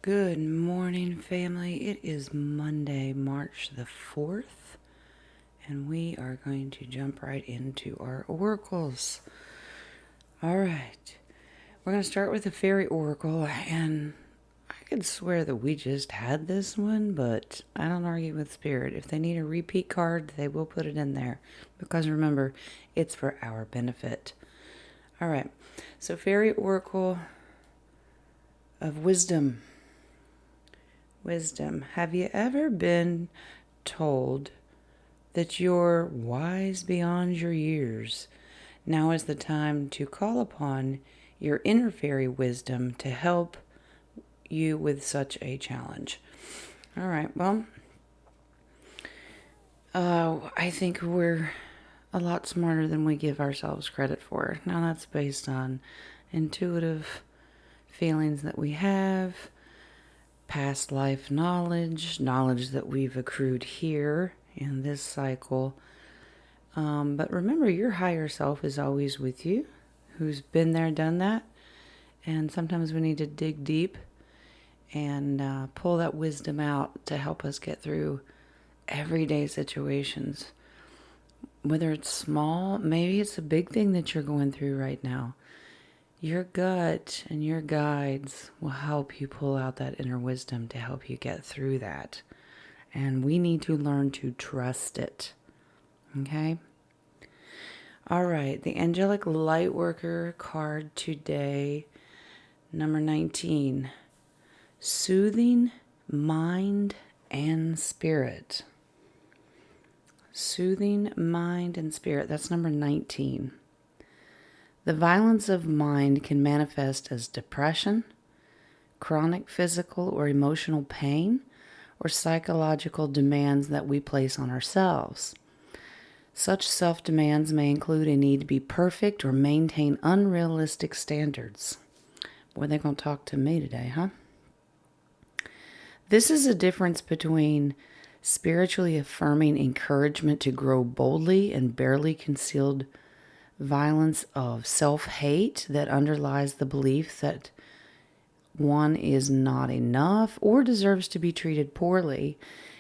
Good morning, family. It is Monday, March the 4th, and we are going to jump right into our oracles. All right. We're going to start with the fairy oracle, and I could swear that we just had this one, but I don't argue with spirit. If they need a repeat card, they will put it in there, because remember, it's for our benefit. All right. So, fairy oracle of wisdom. Wisdom. Have you ever been told that you're wise beyond your years? Now is the time to call upon your inner fairy wisdom to help you with such a challenge. All right, well, I think we're a lot smarter than we give ourselves credit for. Now, that's based on intuitive feelings that we have, past life knowledge that we've accrued here in this cycle. But remember, your higher self is always with you, who's been there, done that. And sometimes we need to dig deep and pull that wisdom out to help us get through everyday situations. Whether it's small, maybe it's a big thing that you're going through right now. Your gut and your guides will help you pull out that inner wisdom to help you get through that. And we need to learn to trust it. Okay? All right, the Angelic Lightworker card today, number 19. Soothing mind and spirit. Soothing mind and spirit. That's number 19. The violence of mind can manifest as depression, chronic physical or emotional pain, or psychological demands that we place on ourselves. Such self-demands may include a need to be perfect or maintain unrealistic standards. Boy, they're going to talk to me today, huh? This is a difference between spiritually affirming encouragement to grow boldly and barely concealed violence of self-hate that underlies the belief that one is not enough or deserves to be treated poorly.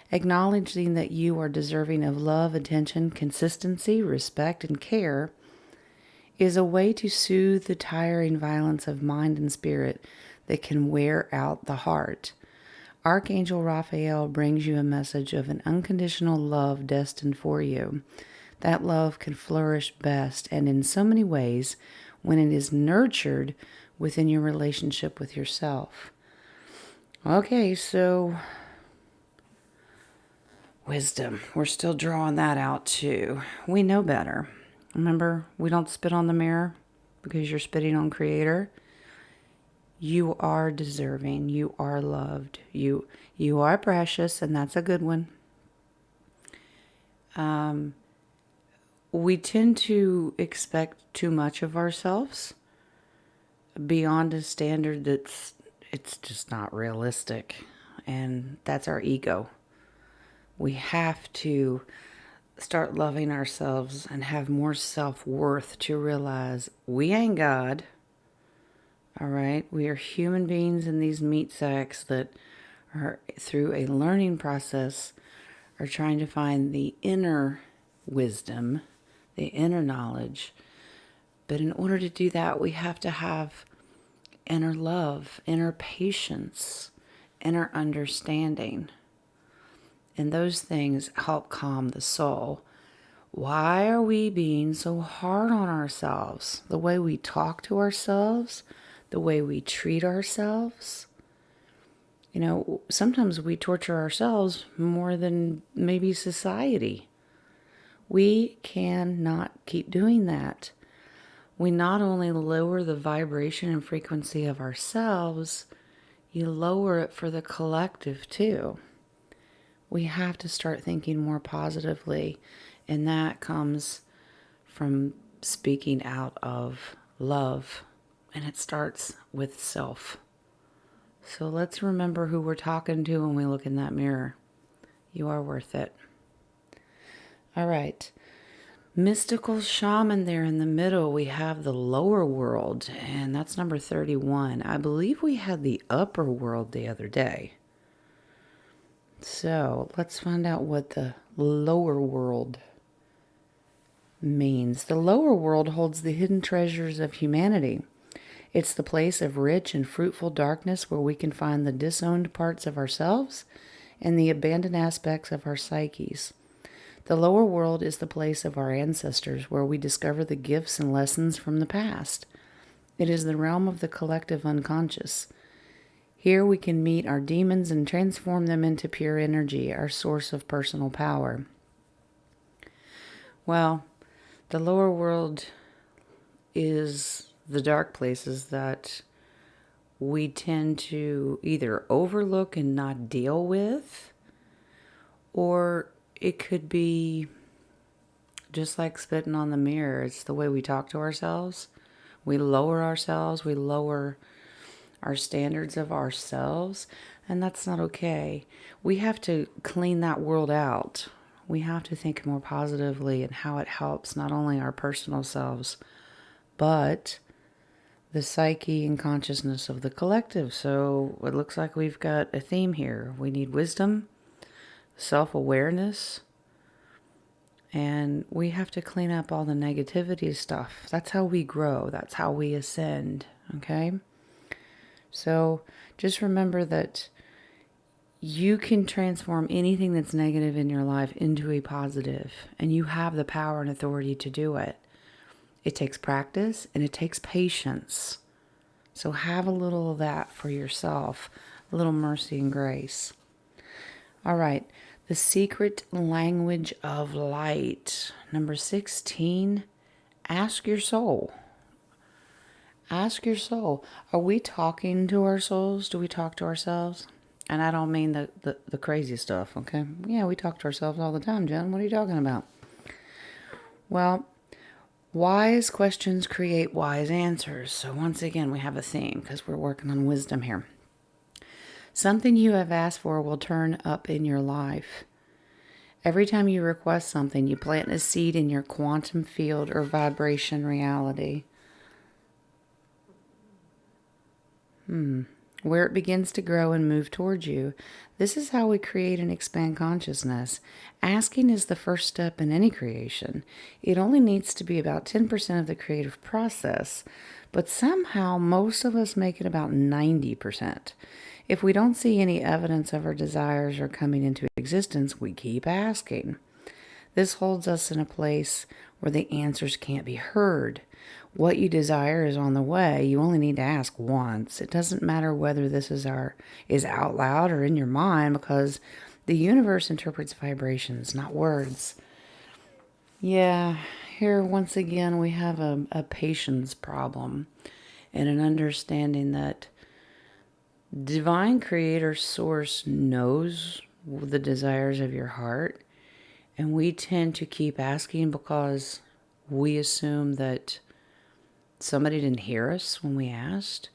Acknowledging that you are deserving of love, attention, consistency, respect, and care is a way to soothe the tiring violence of mind and spirit that can wear out the heart. Archangel Raphael brings you a message of an unconditional love destined for you. That love can flourish best and in so many ways when it is nurtured within your relationship with yourself. Okay, so wisdom. We're still drawing that out too. We know better. Remember, we don't spit on the mirror because you're spitting on Creator. You are deserving. You are loved. You are precious, and that's a good one. We tend to expect too much of ourselves beyond a standard it's just not realistic, and that's our ego. We have to start loving ourselves and have more self-worth to realize we ain't God. All right, we are human beings in these meat sacks that are, through a learning process, are trying to find the inner wisdom, the inner knowledge. But in order to do that, we have to have inner love, inner patience, inner understanding. And those things help calm the soul. Why are we being so hard on ourselves? The way we talk to ourselves, the way we treat ourselves. You know, sometimes we torture ourselves more than maybe society. We cannot keep doing that. We not only lower the vibration and frequency of ourselves, you lower it for the collective too. We have to start thinking more positively, and that comes from speaking out of love, and it starts with self. So let's remember who we're talking to when we look in that mirror. You are worth it. All right. Mystical shaman there in the middle, we have the lower world, and that's number 31. I believe we had the upper world the other day. So let's find out what the lower world means. The lower world holds the hidden treasures of humanity. It's the place of rich and fruitful darkness where we can find the disowned parts of ourselves and the abandoned aspects of our psyches. The lower world is the place of our ancestors where we discover the gifts and lessons from the past. It is the realm of the collective unconscious. Here we can meet our demons and transform them into pure energy, our source of personal power. Well, the lower world is the dark places that we tend to either overlook and not deal with, or it could be just like spitting on the mirror. It's the way we talk to ourselves. We lower ourselves, we lower our standards of ourselves, and that's not okay. We have to clean that world out. We have to think more positively and how it helps not only our personal selves, but the psyche and consciousness of the collective. So it looks like we've got a theme here. We need wisdom, self-awareness, and we have to clean up all the negativity stuff. That's how we grow. That's how we ascend, okay? So just remember that you can transform anything that's negative in your life into a positive, and you have the power and authority to do it. It takes practice and it takes patience. So have a little of that for yourself, a little mercy and grace. All right, the secret language of light. Number 16, ask your soul. Ask your soul, are we talking to our souls? Do we talk to ourselves? And I don't mean the crazy stuff, okay? Yeah, we talk to ourselves all the time, Jen. What are you talking about? Well, wise questions create wise answers. So once again, we have a theme because we're working on wisdom here. Something you have asked for will turn up in your life. Every time you request something, you plant a seed in your quantum field or vibration reality. Where it begins to grow and move towards you. This is how we create and expand consciousness. Asking is the first step in any creation. It only needs to be about 10% of the creative process, but somehow most of us make it about 90%. If we don't see any evidence of our desires are coming into existence, we keep asking. This holds us in a place where the answers can't be heard. What you desire is on the way. You only need to ask once. It doesn't matter whether this is out loud or in your mind, because the universe interprets vibrations, not words. Yeah, here once again we have a patience problem and an understanding that Divine Creator Source knows the desires of your heart, and we tend to keep asking because we assume that somebody didn't hear us when we asked.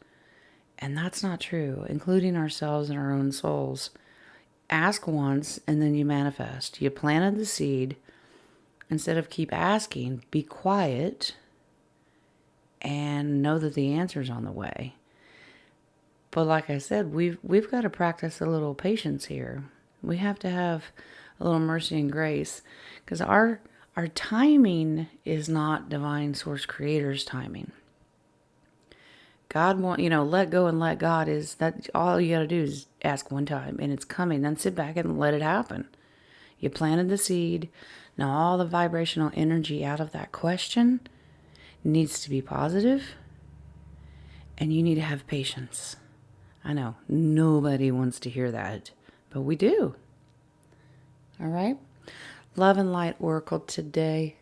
And that's not true, including ourselves and our own souls. Ask once and then you manifest. You planted the seed. Instead of keep asking, be quiet and know that the answer's on the way. But like I said, we've got to practice a little patience here. We have to have a little mercy and grace, because our timing is not Divine Source Creator's timing. God let go and let God is that all you got to do is ask one time and it's coming. Then sit back and let it happen. You planted the seed. Now all the vibrational energy out of that question needs to be positive, and you need to have patience. I know nobody wants to hear that, but we do. All right. Love and Light Oracle today.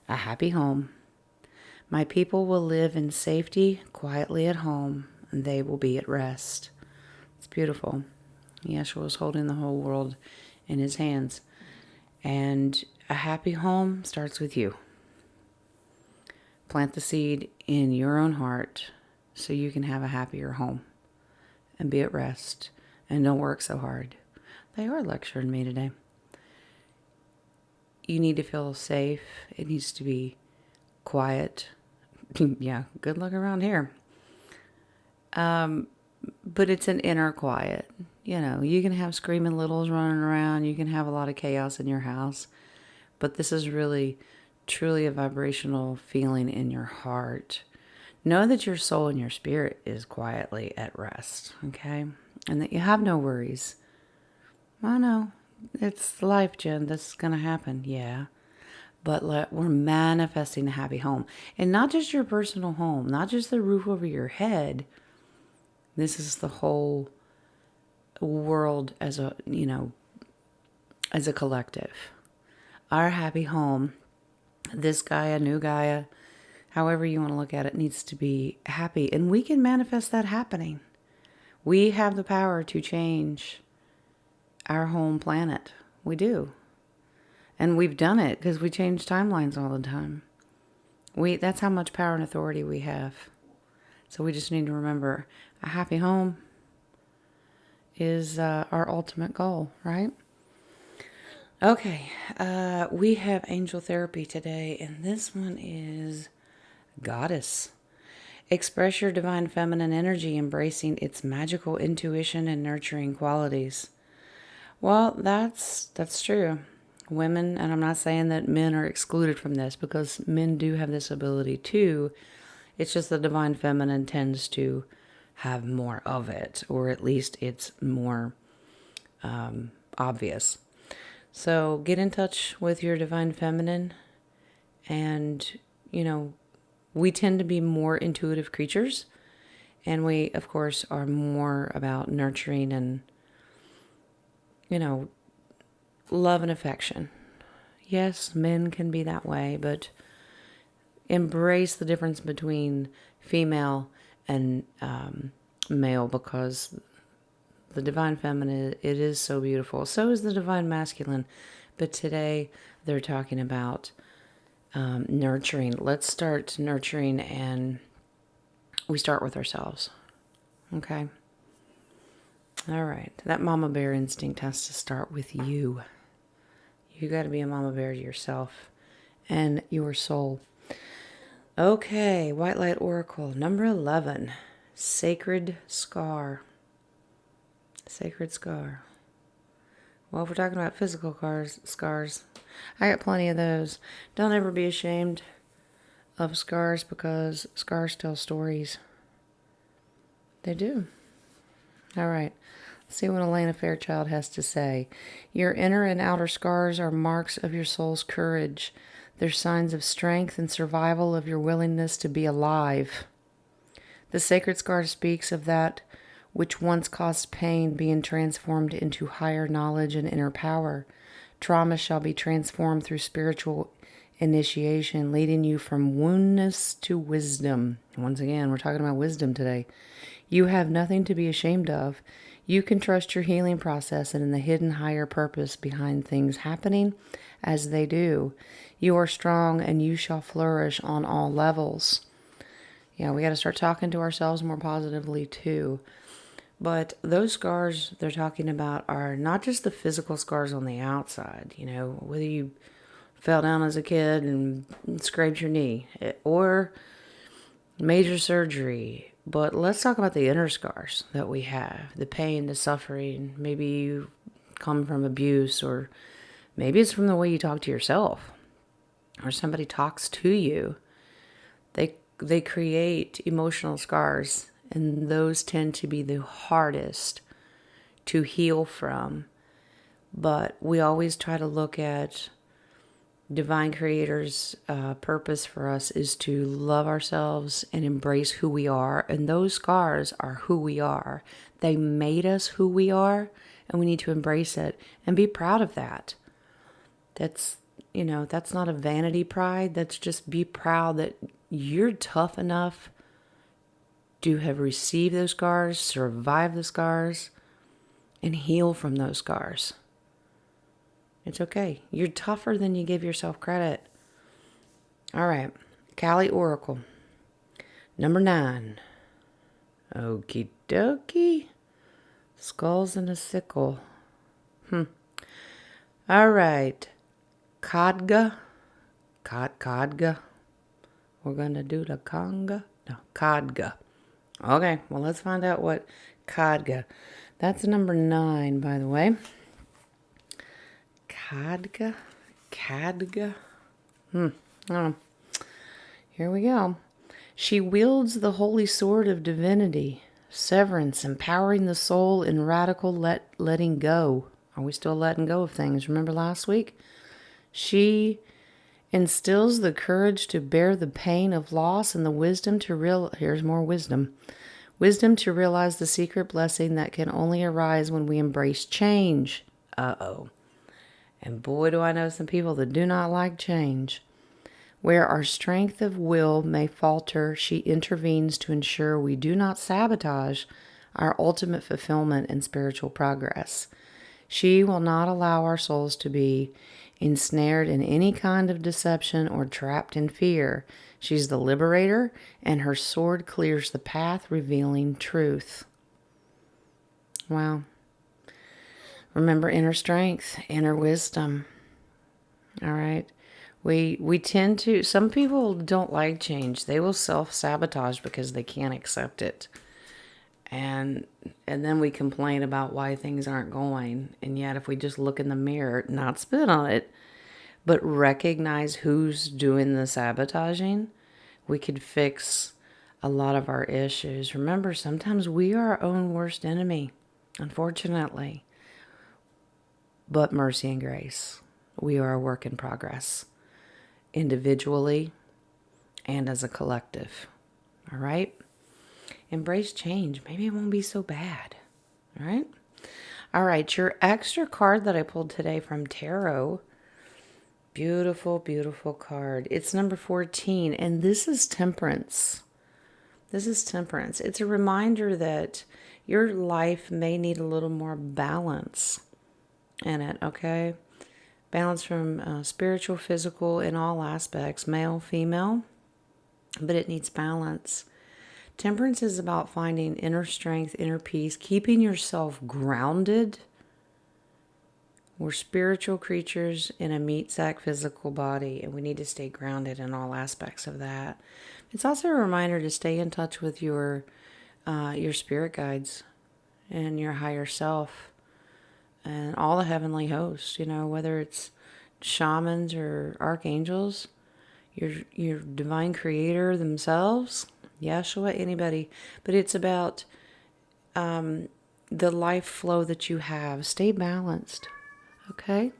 A happy home. My people will live in safety, quietly at home, and they will be at rest. It's beautiful. Yeshua is holding the whole world in his hands. And a happy home starts with you. Plant the seed in your own heart so you can have a happier home and be at rest and don't work so hard. They are lecturing me today. You need to feel safe. It needs to be quiet. Yeah, good luck around here. But it's an inner quiet. You know, you can have screaming littles running around. You can have a lot of chaos in your house. But this is really, truly a vibrational feeling in your heart. Know that your soul and your spirit is quietly at rest, okay? And that you have no worries. I know, it's life, Jen. This is going to happen, yeah. But we're manifesting a happy home. And not just your personal home, not just the roof over your head. This is the whole world as a, as a collective. Our happy home, this Gaia, new Gaia, however you want to look at it, needs to be happy. And we can manifest that happening. We have the power to change our home planet. We do. And we've done it because we change timelines all the time. That's how much power and authority we have. So we just need to remember a happy home is our ultimate goal, right? Okay, we have angel therapy today, and this one is Goddess. Express your divine feminine energy, embracing its magical intuition and nurturing qualities. Well, that's true. Women, and I'm not saying that men are excluded from this, because men do have this ability too. It's just the divine feminine tends to have more of it, or at least it's more obvious. So get in touch with your divine feminine, and we tend to be more intuitive creatures, and we of course are more about nurturing and love and affection. Yes, men can be that way, but embrace the difference between female and male, because the divine feminine, it is so beautiful. So is the divine masculine. But today they're talking about nurturing. Let's start nurturing, and we start with ourselves. Okay? All right. That mama bear instinct has to start with you. You got to be a mama bear to yourself and your soul. Okay, White Light Oracle, number 11, Sacred Scar. Sacred Scar. Well, if we're talking about physical scars, I got plenty of those. Don't ever be ashamed of scars, because scars tell stories. They do. All right. Let's see what Elena Fairchild has to say. Your inner and outer scars are marks of your soul's courage. They're signs of strength and survival of your willingness to be alive. The sacred scar speaks of that which once caused pain being transformed into higher knowledge and inner power. Trauma shall be transformed through spiritual initiation, leading you from woundness to wisdom. Once again, we're talking about wisdom today. You have nothing to be ashamed of. You can trust your healing process and in the hidden higher purpose behind things happening as they do. You are strong, and you shall flourish on all levels. Yeah, we got to start talking to ourselves more positively too. But those scars they're talking about are not just the physical scars on the outside, whether you fell down as a kid and scraped your knee, or major surgery. But let's talk about the inner scars that we have, the pain, the suffering. Maybe you come from abuse, or maybe it's from the way you talk to yourself, or somebody talks to you. They create emotional scars, and those tend to be the hardest to heal from. But we always try to look at Divine Creator's purpose for us is to love ourselves and embrace who we are. And those scars are who we are. They made us who we are, and we need to embrace it and be proud of that. That's not a vanity pride. That's just be proud that you're tough enough to have received those scars, survived the scars, and heal from those scars. It's okay. You're tougher than you give yourself credit. All right. Kali Oracle. Number 9. Okie dokie. Skulls and a sickle. All right. Kadga. Kadga. We're going to do the conga. No, Kadga. Okay, well, let's find out what Kadga. That's number 9, by the way. Kadga. I don't know. Here we go. She wields the holy sword of divinity, severance, empowering the soul in radical letting go. Are we still letting go of things? Remember last week? She instills the courage to bear the pain of loss and the wisdom to here's more wisdom. Wisdom to realize the secret blessing that can only arise when we embrace change. Uh-oh. And boy, do I know some people that do not like change. Where our strength of will may falter, she intervenes to ensure we do not sabotage our ultimate fulfillment and spiritual progress. She will not allow our souls to be ensnared in any kind of deception or trapped in fear. She's the liberator, and her sword clears the path, revealing truth. Wow. Remember inner strength, inner wisdom. All right. We tend to, some people don't like change. They will self-sabotage because they can't accept it. And then we complain about why things aren't going. And yet if we just look in the mirror, not spit on it, but recognize who's doing the sabotaging, we could fix a lot of our issues. Remember, sometimes we are our own worst enemy, unfortunately. But mercy and grace, we are a work in progress, individually and as a collective. All right? Embrace change. Maybe it won't be so bad. All right? All right, your extra card that I pulled today from Tarot. Beautiful, beautiful card. It's number 14, and this is Temperance. This is Temperance. It's a reminder that your life may need a little more balance in it, okay? Balance from spiritual, physical, in all aspects, male, female, but it needs balance. Temperance is about finding inner strength, inner peace, keeping yourself grounded. We're spiritual creatures in a meat sack physical body, and we need to stay grounded in all aspects of that. It's also a reminder to stay in touch with your spirit guides and your higher self and all the heavenly hosts, you know, whether it's shamans or archangels, your divine creator themselves, Yeshua, anybody. But it's about the life flow that you have. Stay balanced, okay?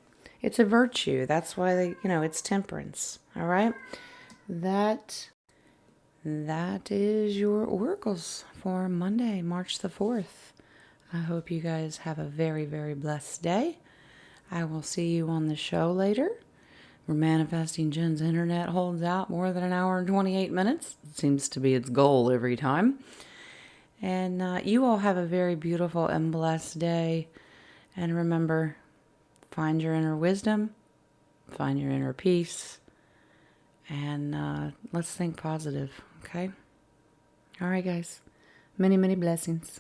It's a virtue. That's why it's temperance, all right? That is your oracles for Monday, March the 4th. I hope you guys have a very, very blessed day. I will see you on the show later. We're manifesting Jen's internet holds out more than an hour and 28 minutes. It seems to be its goal every time. And you all have a very beautiful and blessed day. And remember, find your inner wisdom, find your inner peace, and let's think positive, okay? All right, guys. Many, many blessings.